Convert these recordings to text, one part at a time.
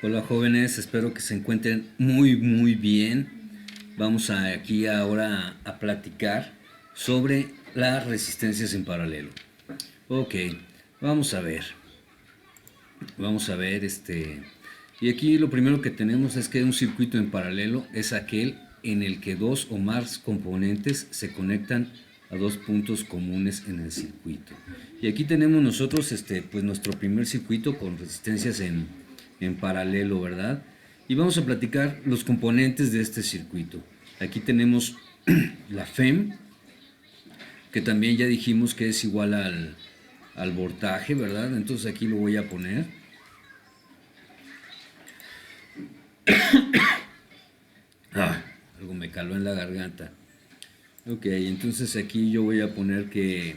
Hola jóvenes, espero que se encuentren muy bien. Vamos aquí ahora a platicar sobre las resistencias en paralelo. Ok, vamos a ver. Y aquí lo primero que tenemos es que un circuito en paralelo es aquel en el que dos o más componentes se conectan a dos puntos comunes en el circuito. Y aquí tenemos nosotros pues nuestro primer circuito con resistencias en paralelo, ¿verdad? Y vamos a platicar los componentes de este circuito. Aquí tenemos la FEM, que también ya dijimos que es igual al voltaje, ¿verdad? Entonces aquí lo voy a poner. Algo me caló en la garganta. Ok, entonces aquí yo voy a poner que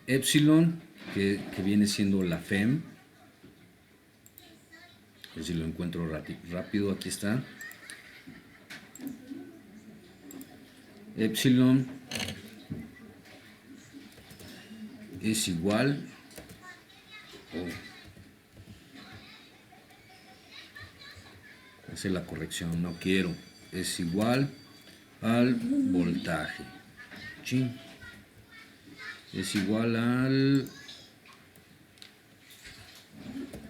epsilon, que viene siendo la FEM. A ver si lo encuentro rápido, aquí está. Epsilon es igual. Hace la corrección, no quiero. Es igual al voltaje. Sí. Es igual al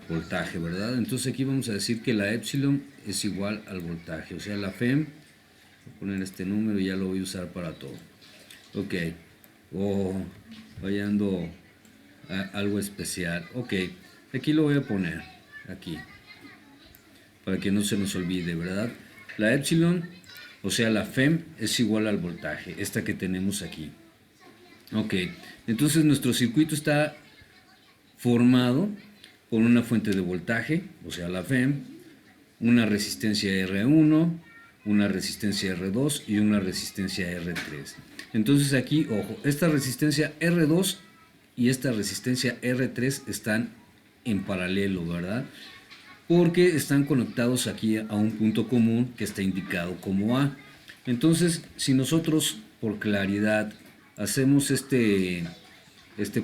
voltaje, ¿verdad? Entonces aquí vamos a decir que la epsilon es igual al voltaje, o sea, la FEM, voy a poner este número y ya lo voy a usar para todo. Ok, vaya ando algo especial. Ok, aquí lo voy a poner, aquí, para que no se nos olvide, ¿verdad? La epsilon, o sea, la FEM es igual al voltaje, esta que tenemos aquí. Ok, entonces nuestro circuito está formado por una fuente de voltaje, o sea la FEM, una resistencia R1, una resistencia R2 y una resistencia R3. Entonces aquí, ojo, esta resistencia R2 y esta resistencia R3 están en paralelo, ¿verdad? Porque están conectados aquí a un punto común que está indicado como A. Entonces, si nosotros por claridad hacemos este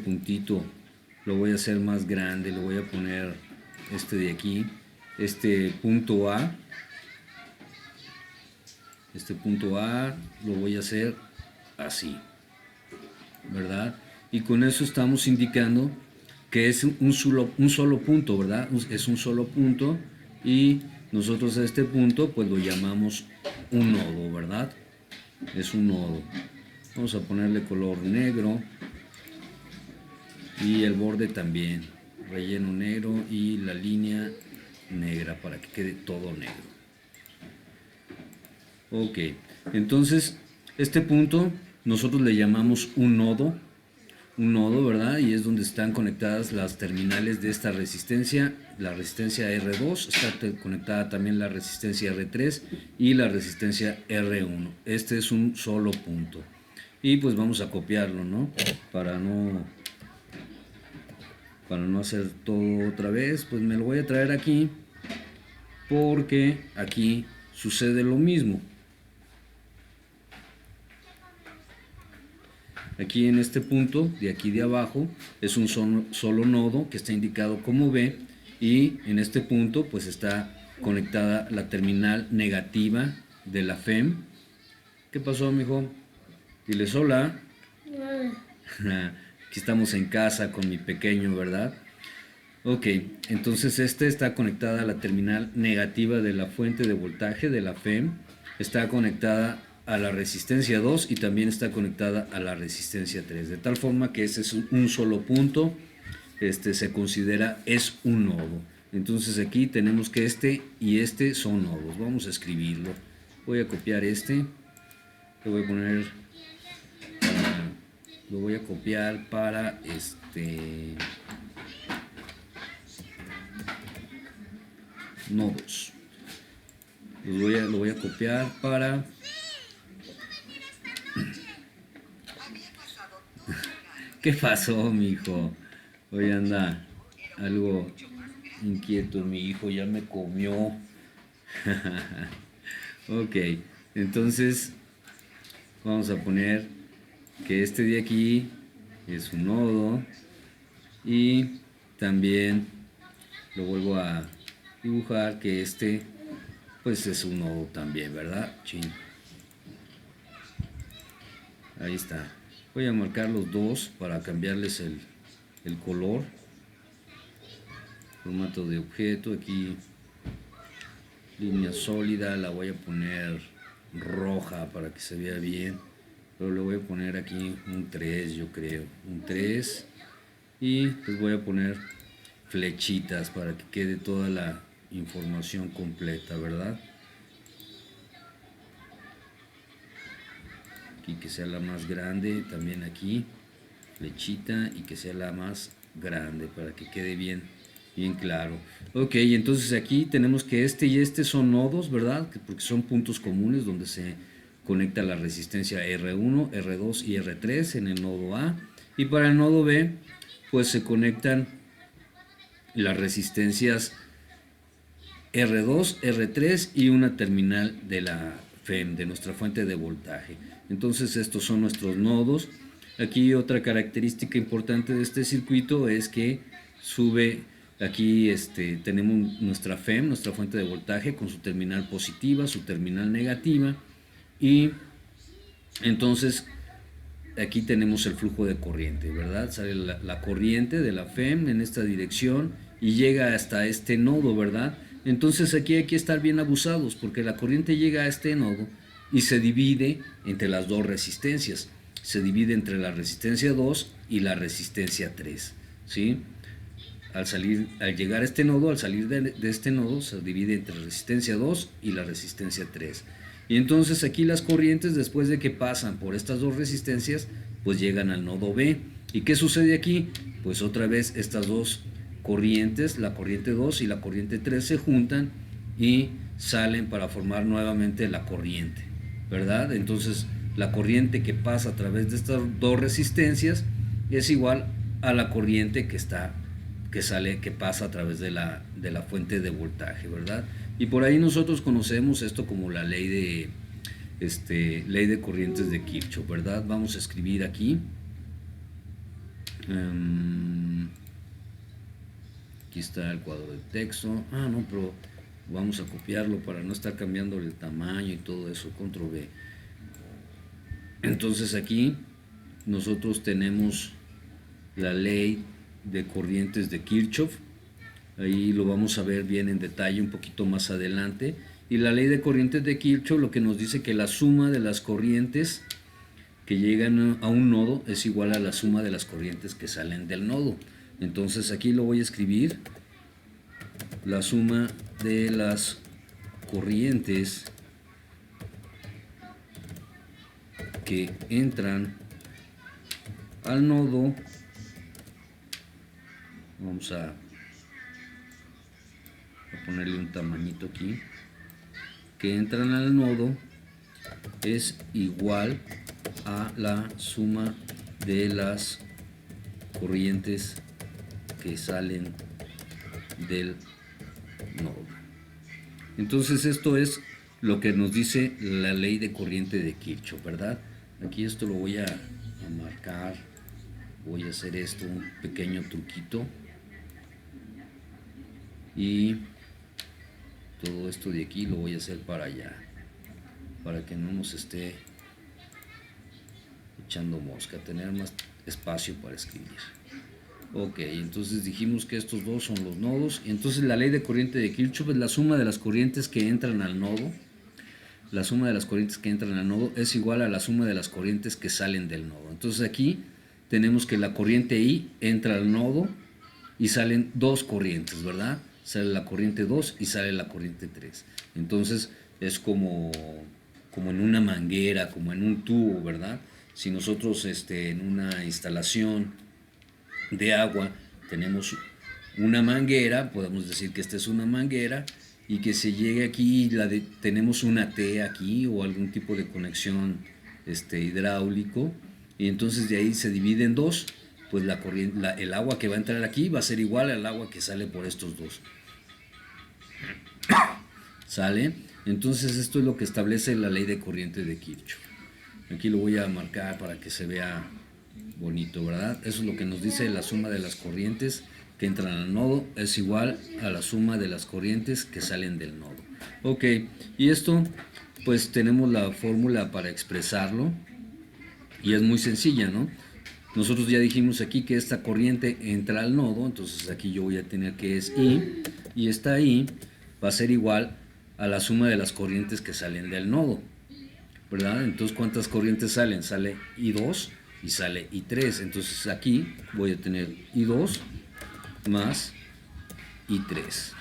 puntito, lo voy a hacer más grande, lo voy a poner este de aquí, este punto A lo voy a hacer así, ¿verdad? Y con eso estamos indicando que es un solo punto, ¿verdad? Es un solo punto y nosotros a este punto pues lo llamamos un nodo, ¿verdad? Es un nodo. Vamos a ponerle color negro y el borde también, relleno negro y la línea negra para que quede todo negro. Ok, entonces este punto nosotros le llamamos un nodo, ¿verdad? Y es donde están conectadas las terminales de esta resistencia. La resistencia R2, está conectada también la resistencia R3 y la resistencia R1. Este es un solo punto. Y pues vamos a copiarlo, ¿no? Para no hacer todo otra vez, pues me lo voy a traer aquí, porque aquí sucede lo mismo. Aquí en este punto de aquí de abajo es un solo nodo que está indicado como B, y en este punto pues está conectada la terminal negativa de la FEM. ¿Qué pasó, mijo? Diles hola. Aquí estamos en casa con mi pequeño, ¿verdad? Ok, entonces este está conectada a la terminal negativa de la fuente de voltaje de la FEM, está conectada a la resistencia 2 y también está conectada a la resistencia 3, de tal forma que ese es un solo punto, se considera es un nodo. Entonces aquí tenemos que este y este son nodos. Vamos a escribirlo. Voy a copiar lo voy a poner, lo voy a copiar para nodos. Lo voy a copiar para... ¿Qué pasó, mi hijo? Hoy anda algo inquieto, mi hijo ya me comió. Ok, entonces vamos a poner que este de aquí es un nodo y también lo vuelvo a dibujar que este pues es un nodo también, ¿verdad? Chin. Ahí está. Voy a marcar los dos para cambiarles el color. Formato de objeto, aquí línea sólida, la voy a poner roja para que se vea bien. Pero le voy a poner aquí un 3, yo creo. Un 3. Y pues voy a poner flechitas para que quede toda la información completa, ¿verdad? Aquí que sea la más grande, también aquí flechita y que sea la más grande para que quede bien claro. Ok, entonces aquí tenemos que este y este son nodos, ¿verdad? Porque son puntos comunes donde se conecta la resistencia R1, R2 y R3 en el nodo A. Y para el nodo B, pues se conectan las resistencias R2, R3 y una terminal de la FEM, de nuestra fuente de voltaje. Entonces estos son nuestros nodos. Aquí otra característica importante de este circuito es que sube, aquí tenemos nuestra FEM, nuestra fuente de voltaje, con su terminal positiva, su terminal negativa, y entonces aquí tenemos el flujo de corriente, ¿verdad? Sale la corriente de la FEM en esta dirección y llega hasta este nodo, ¿verdad? Entonces aquí hay que estar bien abusados porque la corriente llega a este nodo y se divide entre las dos resistencias. Se divide entre la resistencia 2 y la resistencia 3, ¿sí? Al llegar a este nodo, al salir de este nodo, se divide entre la resistencia 2 y la resistencia 3. Y entonces aquí las corrientes, después de que pasan por estas dos resistencias, pues llegan al nodo B. ¿Y qué sucede aquí? Pues otra vez estas dos corrientes, la corriente 2 y la corriente 3, se juntan y salen para formar nuevamente la corriente, ¿verdad? Entonces la corriente que pasa a través de estas dos resistencias es igual a la corriente que pasa a través de la fuente de voltaje, ¿verdad? Y por ahí nosotros conocemos esto como la ley de corrientes de Kirchhoff, ¿verdad? Vamos a escribir aquí. Aquí está el cuadro de texto. No, pero vamos a copiarlo para no estar cambiando el tamaño y todo eso. Control V. Entonces aquí nosotros tenemos la ley de corrientes de Kirchhoff. Ahí lo vamos a ver bien en detalle un poquito más adelante. Y la ley de corrientes de Kirchhoff lo que nos dice que la suma de las corrientes que llegan a un nodo es igual a la suma de las corrientes que salen del nodo. Entonces aquí lo voy a escribir. La suma de las corrientes que entran al nodo, vamos a ponerle un tamañito aquí, que entran al nodo es igual a la suma de las corrientes que salen del nodo. Entonces esto es lo que nos dice la ley de corriente de Kirchhoff, ¿verdad? Aquí esto lo voy a marcar, voy a hacer esto, un pequeño truquito, y todo esto de aquí lo voy a hacer para allá, para que no nos esté echando mosca, tener más espacio para escribir. Ok, entonces dijimos que estos dos son los nodos. Y entonces la ley de corriente de Kirchhoff es la suma de las corrientes que entran al nodo. La suma de las corrientes que entran al nodo es igual a la suma de las corrientes que salen del nodo. Entonces aquí tenemos que la corriente I entra al nodo y salen dos corrientes, ¿verdad? Sale la corriente 2 y sale la corriente 3. Entonces es como en una manguera, como en un tubo, ¿verdad? Si nosotros en una instalación de agua tenemos una manguera, podemos decir que esta es una manguera, y que se llegue aquí, tenemos una T aquí o algún tipo de conexión hidráulico, y entonces de ahí se divide en dos, pues la corriente, el agua que va a entrar aquí va a ser igual al agua que sale por estos dos. ¿Sale? Entonces esto es lo que establece la ley de corriente de Kirchhoff. Aquí lo voy a marcar para que se vea bonito, ¿verdad? Eso es lo que nos dice la suma de las corrientes que entran al nodo es igual a la suma de las corrientes que salen del nodo. Ok, y esto pues tenemos la fórmula para expresarlo y es muy sencilla, ¿no? Nosotros ya dijimos aquí que esta corriente entra al nodo, entonces aquí yo voy a tener que es I, y esta I va a ser igual a la suma de las corrientes que salen del nodo, ¿verdad? Entonces, ¿cuántas corrientes salen? Sale I2 y sale I3, entonces aquí voy a tener I2 más I3,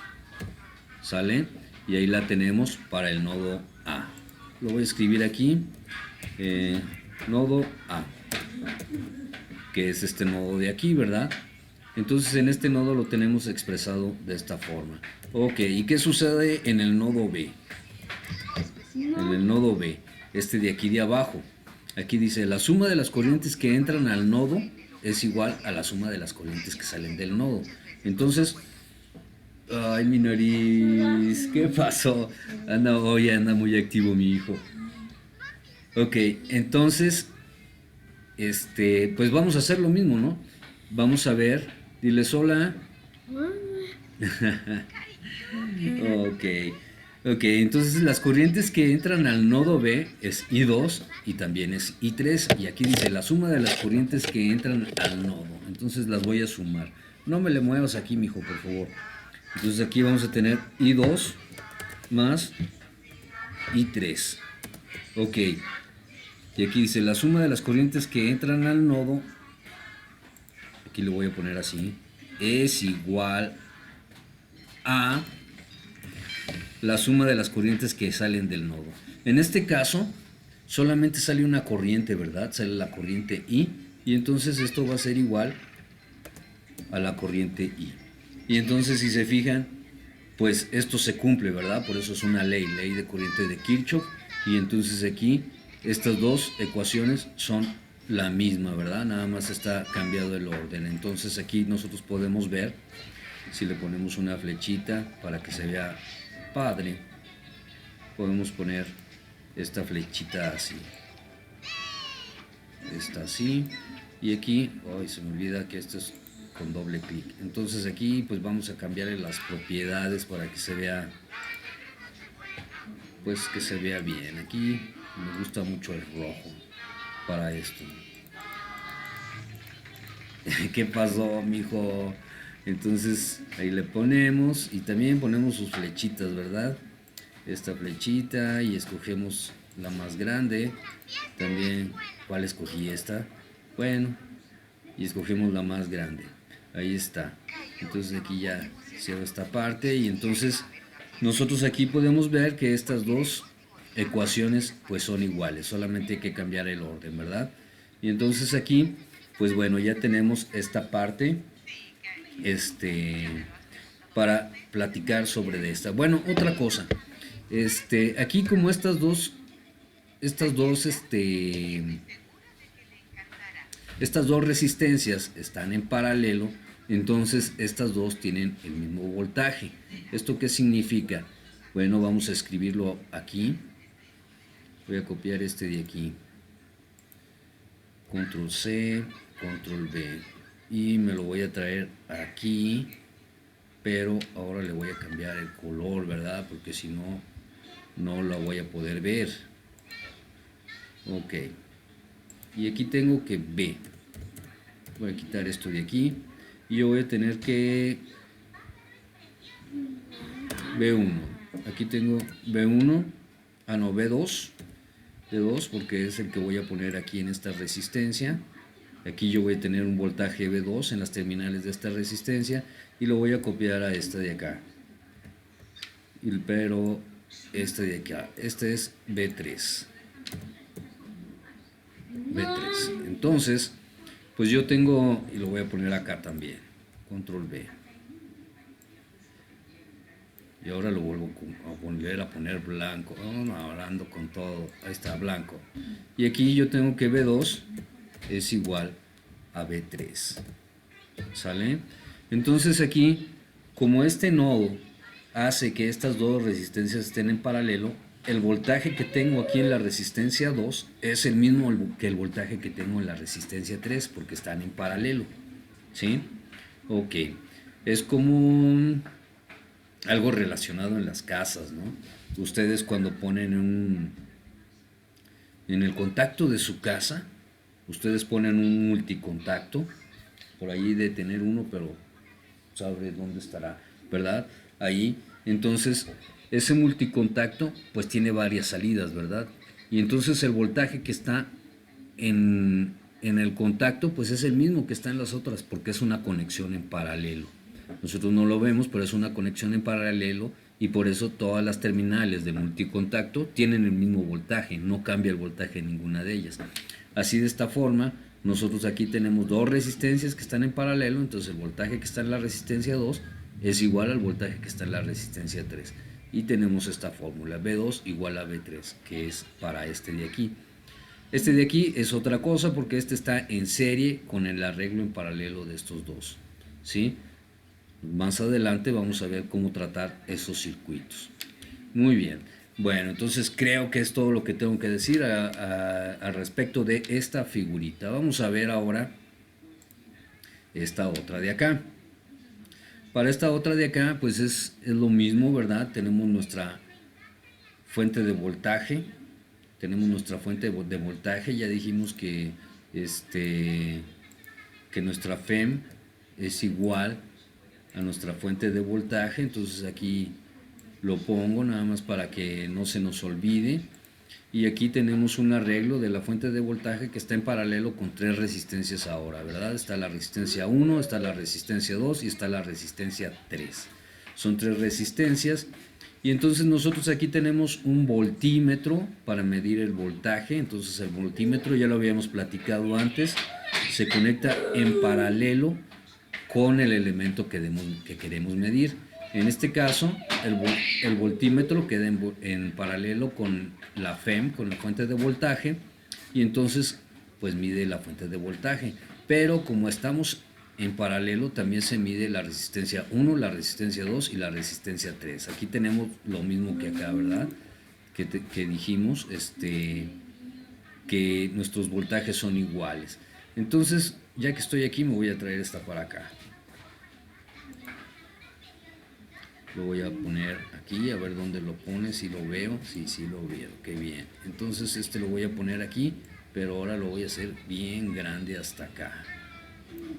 ¿sale? Y ahí la tenemos para el nodo A. Lo voy a escribir aquí, nodo A, que es este nodo de aquí, ¿verdad? Entonces en este nodo lo tenemos expresado de esta forma. Ok, ¿y qué sucede en el nodo B? En el nodo B, este de aquí de abajo. Aquí dice, la suma de las corrientes que entran al nodo es igual a la suma de las corrientes que salen del nodo. Entonces, ay, mi nariz, ¿qué pasó? Hoy anda muy activo mi hijo. Ok, entonces, pues vamos a hacer lo mismo, ¿no? Vamos a ver, diles hola. Ok, entonces las corrientes que entran al nodo B es I2 y también es I3. Y aquí dice la suma de las corrientes que entran al nodo. Entonces las voy a sumar. No me le muevas aquí, mijo, por favor. Entonces aquí vamos a tener I2 más I3. Ok. Y aquí dice la suma de las corrientes que entran al nodo. Aquí lo voy a poner así. Es igual a la suma de las corrientes que salen del nodo. En este caso, solamente sale una corriente, ¿verdad? Sale la corriente I. Y entonces esto va a ser igual a la corriente I. Y entonces, si se fijan, pues esto se cumple, ¿verdad? Por eso es una ley de corriente de Kirchhoff. Y entonces aquí, estas dos ecuaciones son la misma, ¿verdad? Nada más está cambiado el orden. Entonces aquí nosotros podemos ver, si le ponemos una flechita para que se vea padre, podemos poner esta flechita así, esta así, y aquí, hoy se me olvida que esto es con doble clic. Entonces aquí pues vamos a cambiarle las propiedades para que se vea, pues que se vea bien. Aquí me gusta mucho el rojo para esto. ¿Qué pasó, mijo? Entonces ahí le ponemos y también ponemos sus flechitas, ¿verdad? Esta flechita y escogemos la más grande. También, ¿cuál escogí? Esta. Bueno, y escogemos la más grande. Ahí está. Entonces aquí ya cierro esta parte y entonces nosotros aquí podemos ver que estas dos ecuaciones pues son iguales, solamente hay que cambiar el orden, ¿verdad? Y entonces aquí pues bueno, ya tenemos esta parte para platicar sobre de esta. Bueno, otra cosa, aquí como estas dos resistencias están en paralelo, entonces estas dos tienen el mismo voltaje. ¿Esto qué significa? Bueno, vamos a escribirlo aquí. Voy a copiar este de aquí. Control C, Control V. Y me lo voy a traer aquí. Pero ahora le voy a cambiar el color, ¿verdad? Porque si no, no lo voy a poder ver. Ok. Y aquí tengo que B. Voy a quitar esto de aquí. Y yo voy a tener que B1. Aquí tengo B1. Ah, no, B2. B2 porque es el que voy a poner aquí en esta resistencia. Aquí yo voy a tener un voltaje B2 en las terminales de esta resistencia. Y lo voy a copiar a esta de acá. Pero este de acá. Este es B3. B3. Entonces, pues yo tengo, y lo voy a poner acá también, Control B. Y ahora lo vuelvo a volver a poner blanco. Hablando con todo. Ahí está, blanco. Y aquí yo tengo que B2 es igual a B3. ¿Sale? Entonces aquí, como este nodo hace que estas dos resistencias estén en paralelo, el voltaje que tengo aquí en la resistencia 2 es el mismo que el voltaje que tengo en la resistencia 3 porque están en paralelo. ¿Sí? Ok. Es como algo relacionado en las casas, ¿no? Ustedes cuando ponen en el contacto de su casa, ustedes ponen un multicontacto, por ahí de tener uno, pero sabe dónde estará, ¿verdad? Ahí, entonces, ese multicontacto pues tiene varias salidas, ¿verdad? Y entonces el voltaje que está en el contacto pues es el mismo que está en las otras, porque es una conexión en paralelo. Nosotros no lo vemos, pero es una conexión en paralelo y por eso todas las terminales de multicontacto tienen el mismo voltaje, no cambia el voltaje en ninguna de ellas. Así de esta forma, nosotros aquí tenemos dos resistencias que están en paralelo, entonces el voltaje que está en la resistencia 2 es igual al voltaje que está en la resistencia 3. Y tenemos esta fórmula, B2 igual a B3, que es para este de aquí. Este de aquí es otra cosa porque este está en serie con el arreglo en paralelo de estos dos, ¿sí? Más adelante vamos a ver cómo tratar esos circuitos. Muy bien. Bueno, entonces creo que es todo lo que tengo que decir al respecto de esta figurita. Vamos a ver ahora esta otra de acá. Para esta otra de acá, pues es lo mismo, ¿verdad? Tenemos nuestra fuente de voltaje. Tenemos nuestra fuente de voltaje. Ya dijimos que, que nuestra FEM es igual a nuestra fuente de voltaje. Entonces aquí lo pongo nada más para que no se nos olvide. Y aquí tenemos un arreglo de la fuente de voltaje que está en paralelo con tres resistencias ahora, ¿verdad? Está la resistencia 1, está la resistencia 2 y está la resistencia 3. Son tres resistencias. Y entonces nosotros aquí tenemos un voltímetro para medir el voltaje. Entonces el voltímetro, ya lo habíamos platicado antes, se conecta en paralelo con el elemento que queremos medir. En este caso, el voltímetro queda en paralelo con la FEM, con la fuente de voltaje, y entonces pues mide la fuente de voltaje. Pero como estamos en paralelo, también se mide la resistencia 1, la resistencia 2 y la resistencia 3. Aquí tenemos lo mismo que acá, ¿verdad? Que dijimos que nuestros voltajes son iguales. Entonces, ya que estoy aquí, me voy a traer esta para acá. Lo voy a poner aquí, a ver dónde lo pone, si lo veo, sí lo veo, qué bien. Entonces lo voy a poner aquí, pero ahora lo voy a hacer bien grande hasta acá.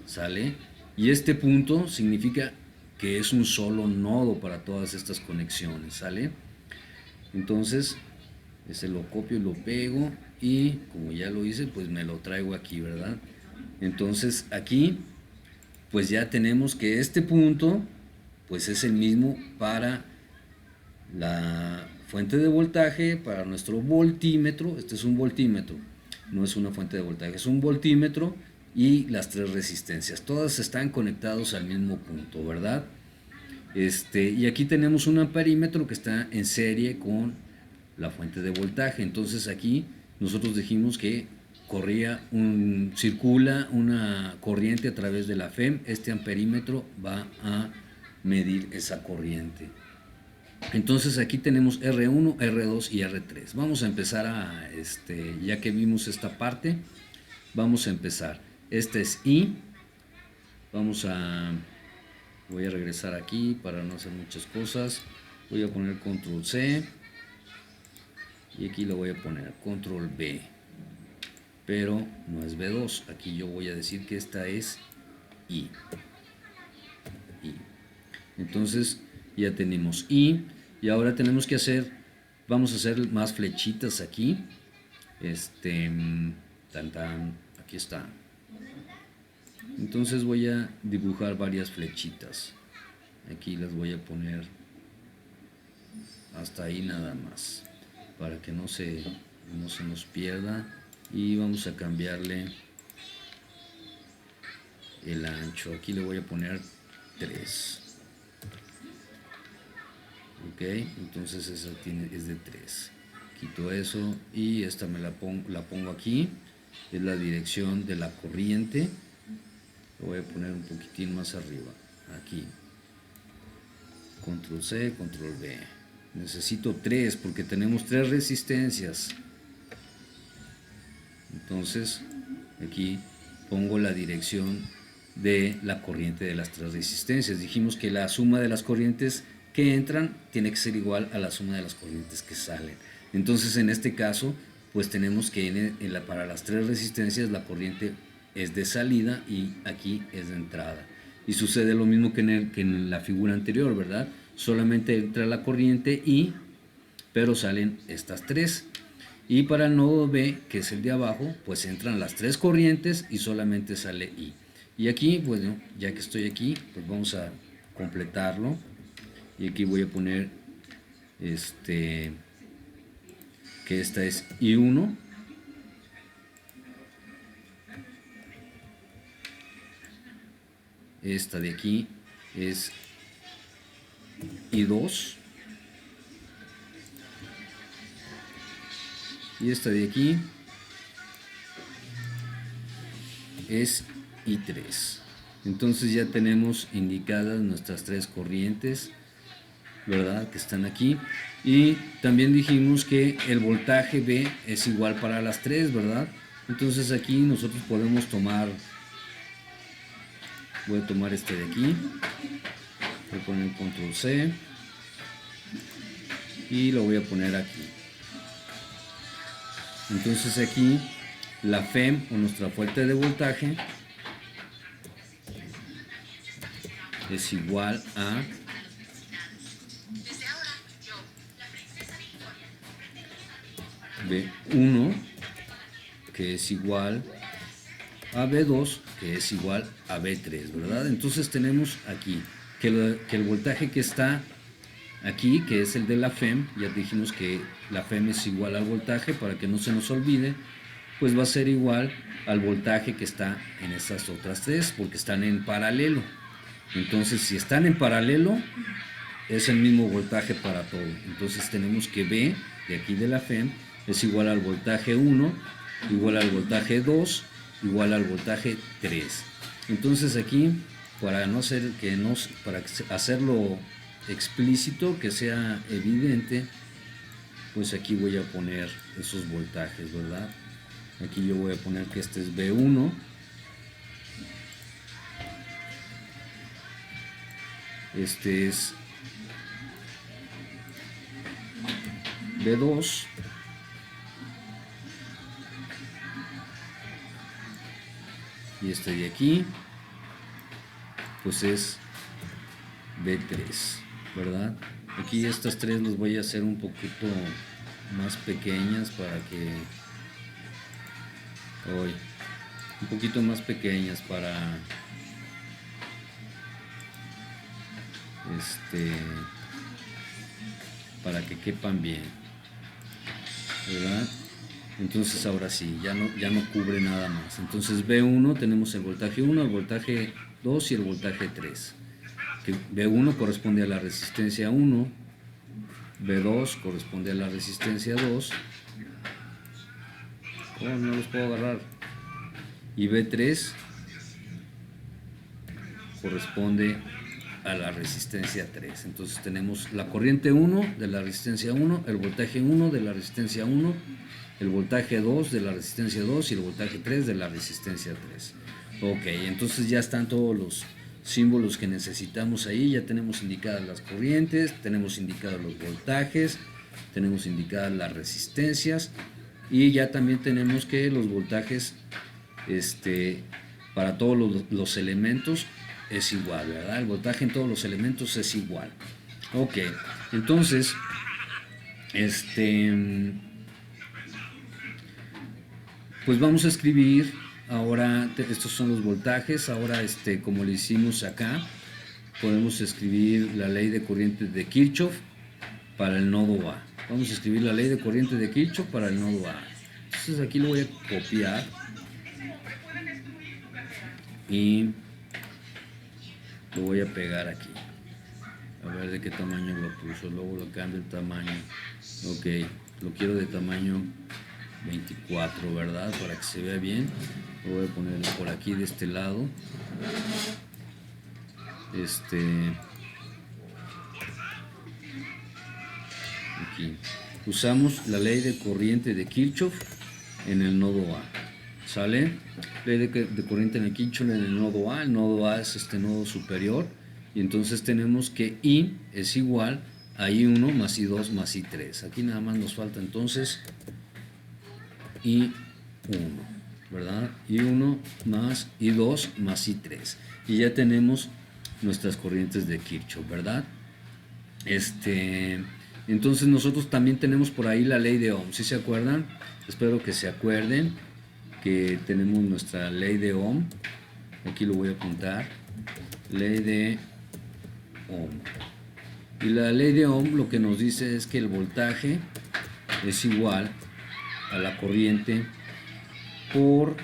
¿Sale? Y este punto significa que es un solo nodo para todas estas conexiones, ¿sale? Entonces, lo copio y lo pego y como ya lo hice, pues me lo traigo aquí, ¿verdad? Entonces aquí, pues ya tenemos que este punto pues es el mismo para la fuente de voltaje, para nuestro voltímetro. Este es un voltímetro, no es una fuente de voltaje, es un voltímetro, y las tres resistencias, todas están conectados al mismo punto, ¿verdad? Y aquí tenemos un amperímetro que está en serie con la fuente de voltaje. Entonces aquí nosotros dijimos que circula una corriente a través de la FEM. Este amperímetro va a medir esa corriente. Entonces aquí tenemos R1, R2 y R3. Vamos a empezar ya que vimos esta parte, vamos a empezar. Este es I. Voy a regresar aquí para no hacer muchas cosas. Voy a poner control C y aquí lo voy a poner control B, pero no es B2. Aquí yo voy a decir que esta es I. Entonces ya tenemos I, y ahora tenemos que vamos a hacer más flechitas aquí. Aquí está. Entonces voy a dibujar varias flechitas. Aquí las voy a poner hasta ahí nada más, para que no se nos pierda. Y vamos a cambiarle el ancho. Aquí le voy a poner 3. Ok, entonces esa es de 3. Quito eso y esta la pongo aquí. Es la dirección de la corriente. Lo voy a poner un poquitín más arriba. Aquí. Control C, control V. Necesito 3 porque tenemos 3 resistencias. Entonces aquí pongo la dirección de la corriente de las tres resistencias. Dijimos que la suma de las corrientes que entran tiene que ser igual a la suma de las corrientes que salen. Entonces en este caso pues tenemos que para las tres resistencias la corriente es de salida y aquí es de entrada. Y sucede lo mismo que en la figura anterior, ¿verdad? Solamente entra la corriente I, pero salen estas tres. Y para el nodo B, que es el de abajo, pues entran las tres corrientes y solamente sale I. Y aquí, bueno, ya que estoy aquí, pues vamos a completarlo. Y aquí voy a poner que esta es I1. Esta de aquí es I2. Y esta de aquí es I3. Entonces ya tenemos indicadas nuestras tres corrientes, ¿verdad? Que están aquí. Y también dijimos que el voltaje B es igual para las tres, ¿verdad? Entonces aquí nosotros podemos tomar, voy a tomar este de aquí, voy a poner control C y lo voy a poner aquí. Entonces aquí la FEM o nuestra fuente de voltaje es igual a B1, que es igual a B2, que es igual a B3, ¿verdad? Entonces tenemos aquí que el voltaje que está aquí, que es el de la FEM, ya dijimos que la FEM es igual al voltaje, para que no se nos olvide, pues va a ser igual al voltaje que está en estas otras tres, porque están en paralelo. Entonces, si están en paralelo, es el mismo voltaje para todo. Entonces tenemos que B, de aquí de la FEM, es igual al voltaje 1, igual al voltaje 2, igual al voltaje 3. Entonces aquí, para hacerlo explícito, que sea evidente, pues aquí voy a poner esos voltajes, ¿verdad? Aquí yo voy a poner que este es B1, este es B2, y este de aquí pues es B3, ¿verdad? Aquí estas tres las voy a hacer un poquito más pequeñas para que un poquito más pequeñas para para que quepan bien, ¿verdad? Entonces ahora sí, ya no cubre nada más. Entonces B1 tenemos el voltaje 1, el voltaje 2 y el voltaje 3. Que B1 corresponde a la resistencia 1, B2 corresponde a la resistencia 2. Oh, no los puedo agarrar. Y B3 corresponde a la resistencia 3. Entonces tenemos la corriente 1 de la resistencia 1, el voltaje 1 de la resistencia 1, el voltaje 2 de la resistencia 2 y el voltaje 3 de la resistencia 3. Ok, entonces ya están todos los símbolos que necesitamos ahí. Ya tenemos indicadas las corrientes, tenemos indicados los voltajes, tenemos indicadas las resistencias y ya también tenemos que los voltajes para todos los elementos es igual, ¿verdad? El voltaje en todos los elementos es igual. Ok, entonces pues vamos a escribir ahora, estos son los voltajes. Ahora como lo hicimos acá, podemos escribir la ley de corriente de Kirchhoff para el nodo A. Vamos a escribir la ley de corriente de Kirchhoff para el nodo A. Entonces aquí lo voy a copiar y lo voy a pegar aquí. A ver de qué tamaño lo puso. Luego lo cambio el tamaño. Ok, lo quiero de tamaño 24, ¿verdad? Para que se vea bien. Lo voy a poner por aquí de este lado. Aquí usamos la ley de corriente de Kirchhoff en el nodo A, ¿Sale? Ley de corriente en el Kirchhoff en el nodo A. El nodo A es este nodo superior. Y entonces tenemos que I es igual a I1 más I2 más I3. Aquí nada más nos falta entonces I1, ¿verdad? I1 más I2 más I3. Y ya tenemos nuestras corrientes de Kirchhoff, ¿verdad? Entonces nosotros también tenemos por ahí la ley de Ohm. ¿Sí se acuerdan? Espero que se acuerden que tenemos nuestra ley de Ohm. Aquí lo voy a apuntar. Ley de Ohm. Y la ley de Ohm lo que nos dice es que el voltaje es igual a la corriente por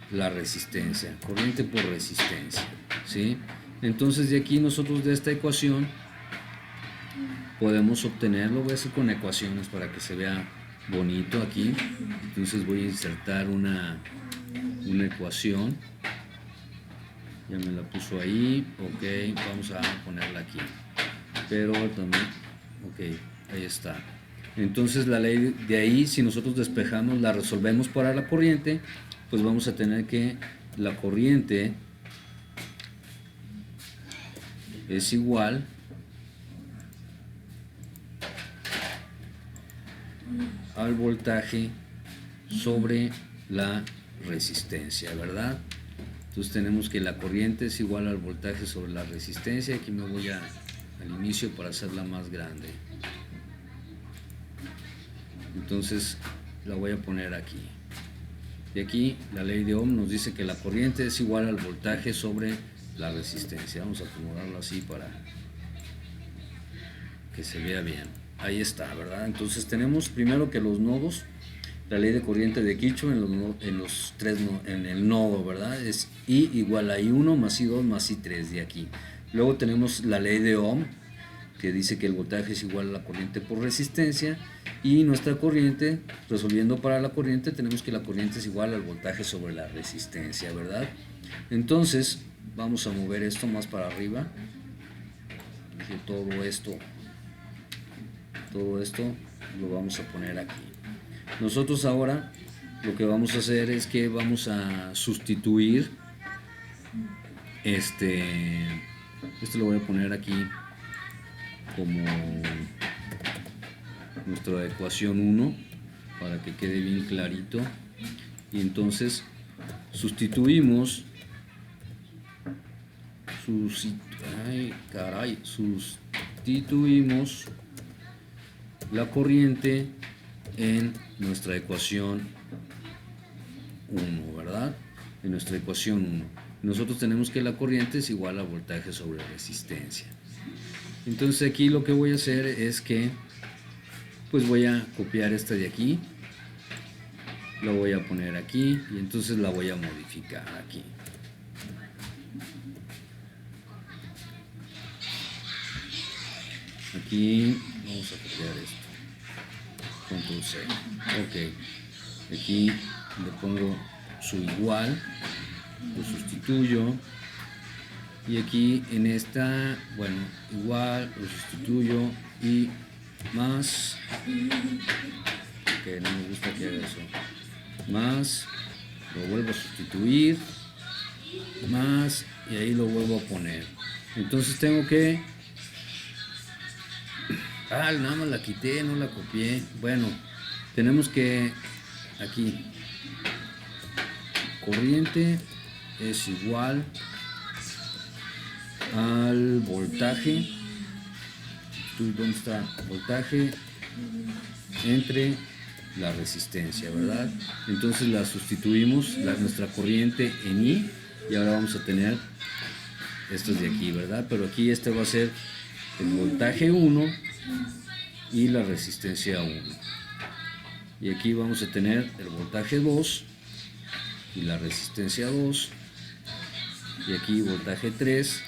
la resistencia. Corriente por resistencia, ¿sí? Entonces de aquí nosotros de esta ecuación podemos obtenerlo. Voy a hacer con ecuaciones para que se vea bonito aquí. Entonces voy a insertar una ecuación. Ya me la puso ahí. Ok, vamos a ponerla aquí. Pero también, ok, ahí está. Entonces la ley de ahí, si nosotros despejamos, la resolvemos para la corriente, pues vamos a tener que la corriente es igual al voltaje sobre la resistencia, ¿verdad? Entonces tenemos que la corriente es igual al voltaje sobre la resistencia. Aquí me voy al inicio para hacerla más grande. Entonces la voy a poner aquí. Y aquí la ley de Ohm nos dice que la corriente es igual al voltaje sobre la resistencia. Vamos a acomodarlo así para que se vea bien. Ahí está, ¿verdad? Entonces tenemos primero que los nodos, la ley de corriente de Kirchhoff en el nodo, ¿verdad? Es I igual a I1 más I2 más I3 de aquí. Luego tenemos la ley de Ohm, que dice que el voltaje es igual a la corriente por resistencia, y nuestra corriente, resolviendo para la corriente, tenemos que la corriente es igual al voltaje sobre la resistencia, ¿verdad? Entonces vamos a mover esto más para arriba. Dije todo esto lo vamos a poner aquí. Nosotros ahora lo que vamos a hacer es que vamos a sustituir esto lo voy a poner aquí como nuestra ecuación 1 para que quede bien clarito. Y entonces sustituimos la corriente en nuestra ecuación 1, ¿verdad? En nuestra ecuación 1. Nosotros tenemos que la corriente es igual a voltaje sobre resistencia. Entonces aquí lo que voy a hacer es que pues voy a copiar esta de aquí, la voy a poner aquí y entonces la voy a modificar aquí. Aquí vamos a copiar esto, Control C. Ok, aquí le pongo su igual, lo sustituyo, y aquí en esta, bueno, igual, lo sustituyo y más, que no me gusta que haga eso, más, lo vuelvo a sustituir, más, y ahí lo vuelvo a poner. Entonces tengo que, nada más la quité, no la copié. Bueno, tenemos que, aquí, corriente es igual al voltaje. ¿Dónde está? Voltaje entre la resistencia, ¿verdad? Entonces la sustituimos, nuestra corriente en I, y ahora vamos a tener estos de aquí, ¿verdad? Pero aquí este va a ser el voltaje 1 y la resistencia 1. Y aquí vamos a tener el voltaje 2 y la resistencia 2. Y aquí voltaje 3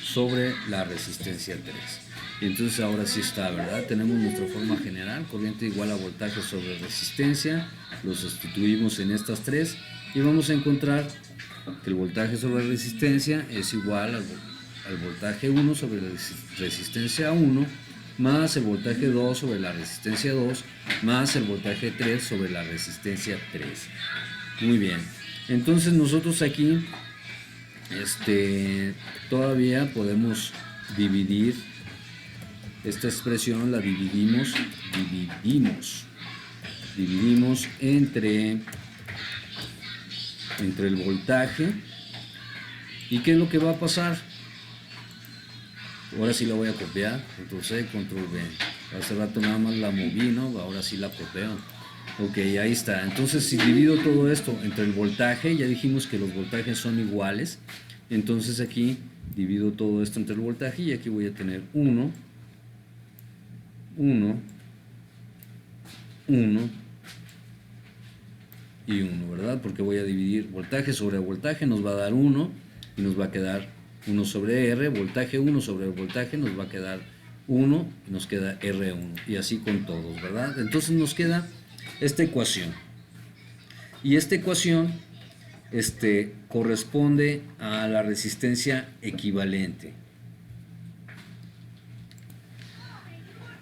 sobre la resistencia 3. Y entonces ahora sí está, ¿verdad? Tenemos nuestra forma general, corriente igual a voltaje sobre resistencia. Lo sustituimos en estas tres y vamos a encontrar que el voltaje sobre resistencia es igual al voltaje 1 sobre la resistencia 1, más el voltaje 2 sobre la resistencia 2, más el voltaje 3 sobre la resistencia 3. Muy bien. Entonces nosotros aquí todavía podemos dividir esta expresión, la dividimos entre el voltaje. ¿Y qué es lo que va a pasar? Ahora sí la voy a copiar, control C, control V. Hace rato nada más la moví, ¿no? Ahora sí la copio. Ok, ahí está. Entonces, si divido todo esto entre el voltaje, ya dijimos que los voltajes son iguales. Entonces aquí divido todo esto entre el voltaje y aquí voy a tener 1, 1, 1 y 1, ¿verdad? Porque voy a dividir voltaje sobre voltaje, nos va a dar 1 y nos va a quedar 1 sobre R, voltaje 1 sobre voltaje, nos va a quedar 1 y nos queda R1, y así con todos, ¿verdad? Entonces nos queda esta ecuación, y esta ecuación corresponde a la resistencia equivalente.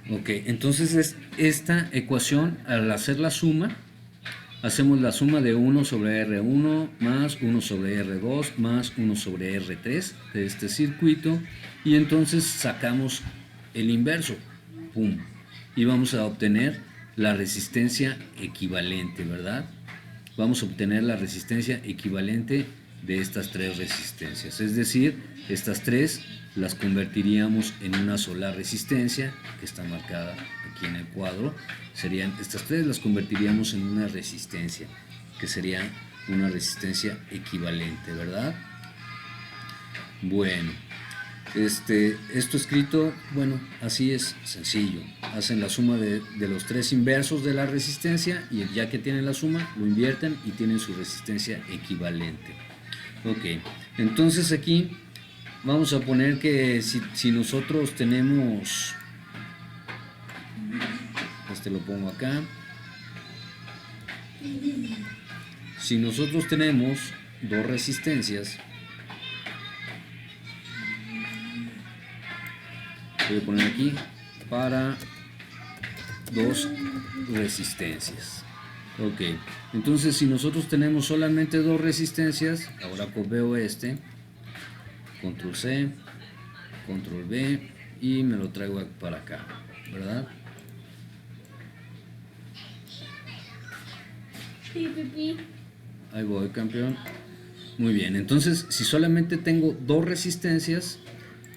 Ok, entonces esta ecuación, al hacer la suma, hacemos la suma de 1 sobre R1 más 1 sobre R2 más 1 sobre R3 de este circuito, y entonces sacamos el inverso, ¡pum! Y vamos a obtener la resistencia equivalente, ¿verdad? Vamos a obtener la resistencia equivalente de estas tres resistencias, es decir, estas tres las convertiríamos en una sola resistencia que está marcada aquí en el cuadro. Serían estas tres, las convertiríamos en una resistencia que sería una resistencia equivalente, ¿verdad? Bueno, esto escrito, bueno, así es sencillo. Hacen la suma de los tres inversos de la resistencia, y ya que tienen la suma, lo invierten y tienen su resistencia equivalente. Ok, entonces aquí vamos a poner que si nosotros tenemos, lo pongo acá, si nosotros tenemos dos resistencias, voy a poner aquí para dos resistencias. Ok, entonces si nosotros tenemos solamente dos resistencias, ahora copio control C, control V, y me lo traigo para acá, ¿verdad? Ahí voy, campeón. Muy bien, entonces si solamente tengo dos resistencias,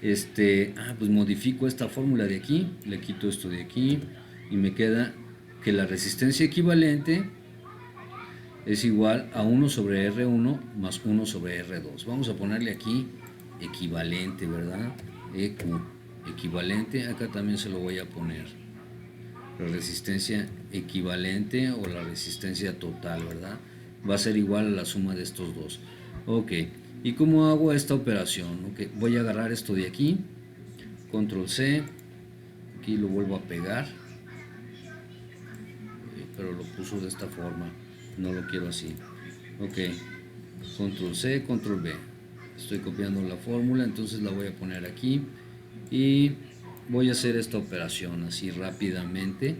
pues modifico esta fórmula de aquí, le quito esto de aquí y me queda que la resistencia equivalente es igual a 1 sobre R1 más 1 sobre R2. Vamos a ponerle aquí equivalente, ¿verdad? Equivalente, acá también se lo voy a poner. La resistencia equivalente o la resistencia total, ¿verdad? Va a ser igual a la suma de estos dos. Ok, ¿y cómo hago esta operación? Okay, voy a agarrar esto de aquí, control C, aquí lo vuelvo a pegar, pero lo puso de esta forma, no lo quiero así. Ok, control C, control V, estoy copiando la fórmula, entonces la voy a poner aquí y voy a hacer esta operación así rápidamente.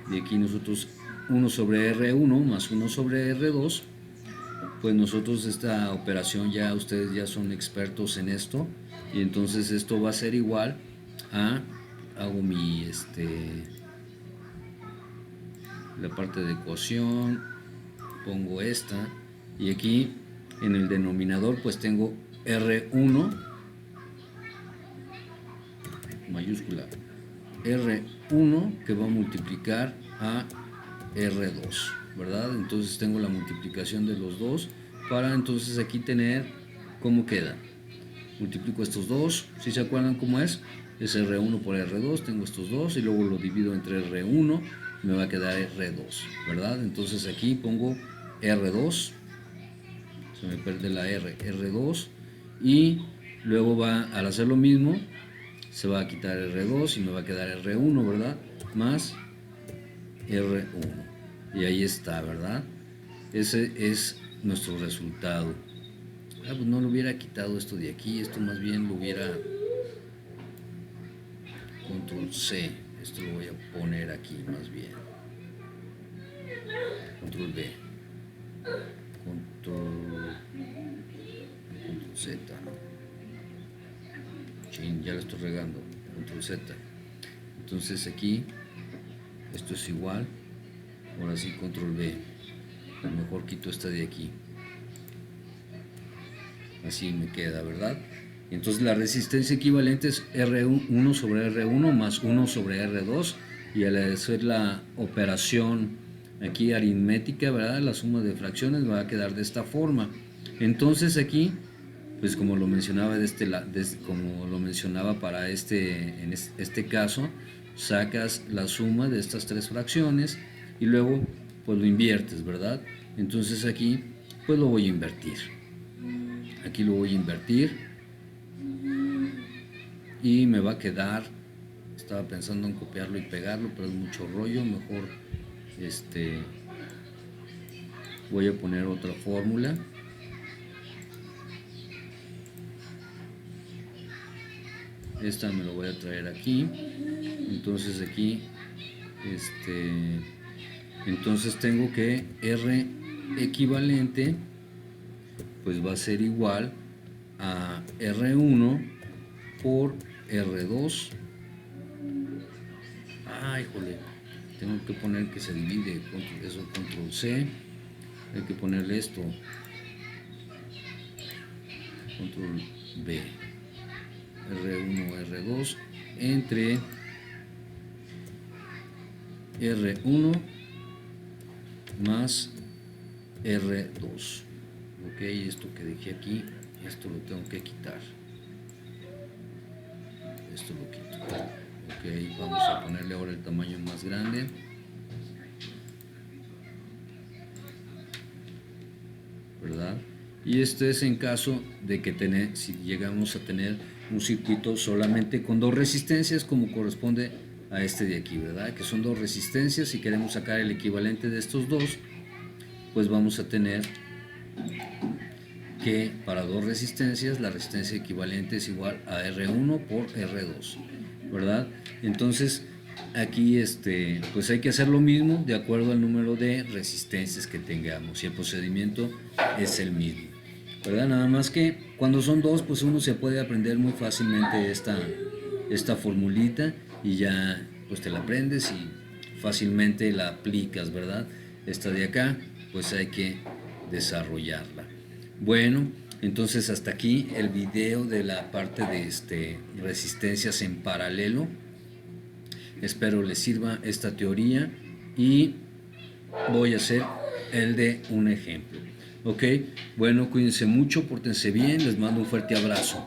De aquí nosotros 1 sobre R1 más 1 sobre R2, pues nosotros esta operación ya ustedes ya son expertos en esto, y entonces esto va a ser igual a, hago mi la parte de ecuación, pongo esta, y aquí en el denominador pues tengo R1 mayúscula, R1 que va a multiplicar a R2, ¿verdad? Entonces tengo la multiplicación de los dos para entonces aquí tener cómo queda. Multiplico estos dos, si se acuerdan cómo es R1 por R2, tengo estos dos y luego lo divido entre R1, me va a quedar R2, ¿verdad? Entonces aquí pongo R2, se me pierde la R, R2, y luego al hacer lo mismo se va a quitar R2 y me va a quedar R1, ¿verdad? Más R1. Y ahí está, ¿verdad? Ese es nuestro resultado. Pues no lo hubiera quitado esto de aquí, esto más bien lo hubiera control C, esto lo voy a poner aquí más bien, control V, control Z, ¿no? Chin, ya lo estoy regando, control Z. Entonces aquí esto es igual, ahora sí control B, a lo mejor quito esta de aquí, así me queda, ¿verdad? Entonces la resistencia equivalente es R1 sobre R1 más 1 sobre R2, y al hacer la operación aquí aritmética, ¿verdad?, la suma de fracciones va a quedar de esta forma. Entonces aquí, pues como lo mencionaba como lo mencionaba para en este caso, sacas la suma de estas tres fracciones y luego pues lo inviertes, ¿verdad? Entonces aquí pues lo voy a invertir. Aquí lo voy a invertir y me va a quedar, estaba pensando en copiarlo y pegarlo, pero es mucho rollo, mejor voy a poner otra fórmula. Esta me lo voy a traer aquí. Entonces aquí entonces tengo que R equivalente pues va a ser igual a R1 por R2. Ay, jole, tengo que poner que se divide, eso control C, hay que ponerle esto, control B, R1, R2 entre R1 más R2. Ok, esto que dejé aquí, esto lo tengo que quitar. Esto lo quito. Ok, vamos a ponerle ahora el tamaño más grande. ¿Verdad? Y esto es en caso de que si llegamos a tener un circuito solamente con dos resistencias, como corresponde a este de aquí, ¿verdad? Que son dos resistencias y queremos sacar el equivalente de estos dos, pues vamos a tener que para dos resistencias la resistencia equivalente es igual a R1 por R2, ¿verdad? Entonces aquí pues hay que hacer lo mismo de acuerdo al número de resistencias que tengamos y el procedimiento es el mismo, ¿verdad? Nada más que cuando son dos, pues uno se puede aprender muy fácilmente esta formulita y ya pues te la aprendes y fácilmente la aplicas, ¿verdad? Esta de acá pues hay que desarrollarla. Bueno, entonces hasta aquí el video de la parte de resistencias en paralelo. Espero les sirva esta teoría y voy a hacer el de un ejemplo. Ok, bueno, cuídense mucho, pórtense bien, les mando un fuerte abrazo.